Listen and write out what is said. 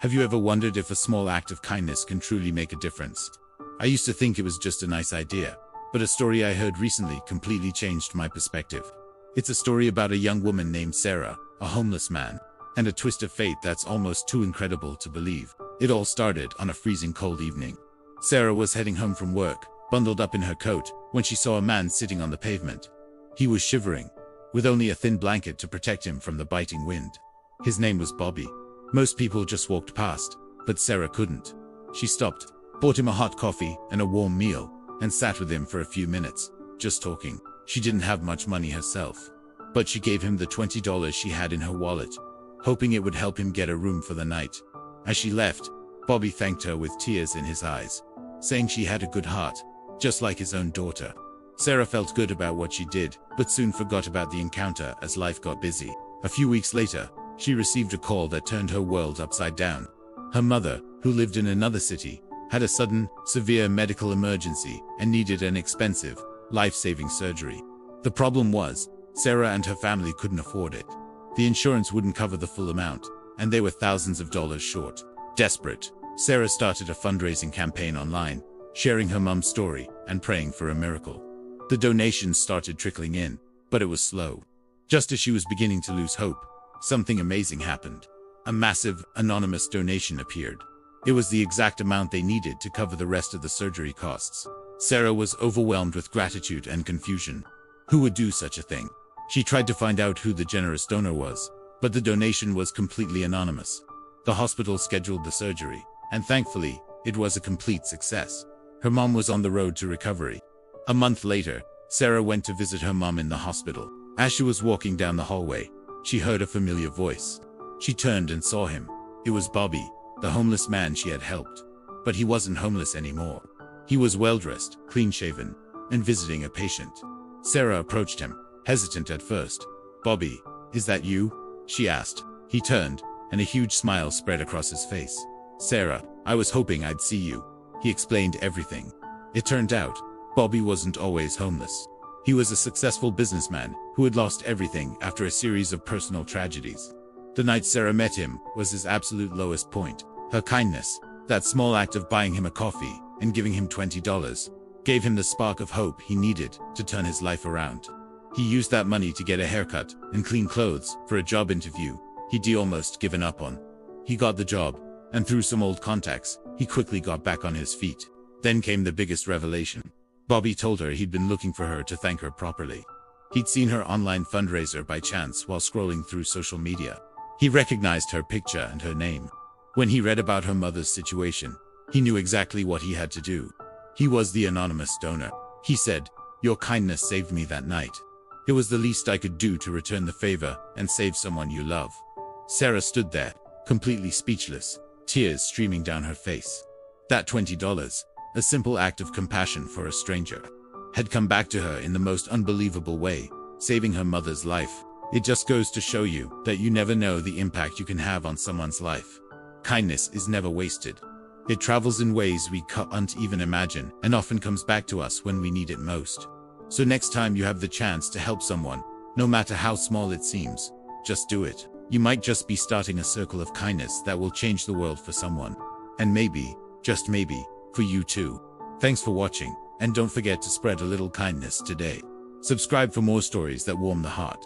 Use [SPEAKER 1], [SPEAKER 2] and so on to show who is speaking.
[SPEAKER 1] Have you ever wondered if a small act of kindness can truly make a difference? I used to think it was just a nice idea, but a story I heard recently completely changed my perspective. It's a story about a young woman named Sarah, a homeless man, and a twist of fate that's almost too incredible to believe. It all started on a freezing cold evening. Sarah was heading home from work, bundled up in her coat, when she saw a man sitting on the pavement. He was shivering, with only a thin blanket to protect him from the biting wind. His name was Bobby. Most people just walked past, but Sarah couldn't. She stopped, bought him a hot coffee and a warm meal, and sat with him for a few minutes, just talking. She didn't have much money herself, but she gave him the $20 she had in her wallet, hoping it would help him get a room for the night. As she left, Bobby thanked her with tears in his eyes, saying she had a good heart, just like his own daughter. Sarah felt good about what she did, but soon forgot about the encounter as life got busy. A few weeks later, she received a call that turned her world upside down. Her mother, who lived in another city, had a sudden, severe medical emergency and needed an expensive, life-saving surgery. The problem was, Sarah and her family couldn't afford it. The insurance wouldn't cover the full amount, and they were thousands of dollars short. Desperate, Sarah started a fundraising campaign online, sharing her mom's story and praying for a miracle. The donations started trickling in, but it was slow. Just as she was beginning to lose hope, something amazing happened. A massive, anonymous donation appeared. It was the exact amount they needed to cover the rest of the surgery costs. Sarah was overwhelmed with gratitude and confusion. Who would do such a thing? She tried to find out who the generous donor was, but the donation was completely anonymous. The hospital scheduled the surgery, and thankfully, it was a complete success. Her mom was on the road to recovery. A month later, Sarah went to visit her mom in the hospital. As she was walking down the hallway, she heard a familiar voice. She turned and saw him. It was Bobby, the homeless man she had helped. But he wasn't homeless anymore. He was well-dressed, clean-shaven, and visiting a patient. Sarah approached him, hesitant at first. "Bobby, is that you?" she asked. He turned, and a huge smile spread across his face. "Sarah, I was hoping I'd see you." He explained everything. It turned out, Bobby wasn't always homeless. He was a successful businessman who had lost everything after a series of personal tragedies. The night Sarah met him was his absolute lowest point. Her kindness, that small act of buying him a coffee and giving him $20, gave him the spark of hope he needed to turn his life around. He used that money to get a haircut and clean clothes for a job interview he'd almost given up on. He got the job, and through some old contacts, he quickly got back on his feet. Then came the biggest revelation. Bobby told her he'd been looking for her to thank her properly. He'd seen her online fundraiser by chance while scrolling through social media. He recognized her picture and her name. When he read about her mother's situation, he knew exactly what he had to do. He was the anonymous donor. He said, "Your kindness saved me that night. It was the least I could do to return the favor and save someone you love." Sarah stood there, completely speechless, tears streaming down her face. That $20, a simple act of compassion for a stranger, had come back to her in the most unbelievable way, saving her mother's life. It just goes to show you that you never know the impact you can have on someone's life. Kindness is never wasted. It travels in ways we can't even imagine and often comes back to us when we need it most. So next time you have the chance to help someone, no matter how small it seems, just do it. You might just be starting a circle of kindness that will change the world for someone. And maybe, just maybe, for you too. Thanks for watching, and don't forget to spread a little kindness today. Subscribe for more stories that warm the heart.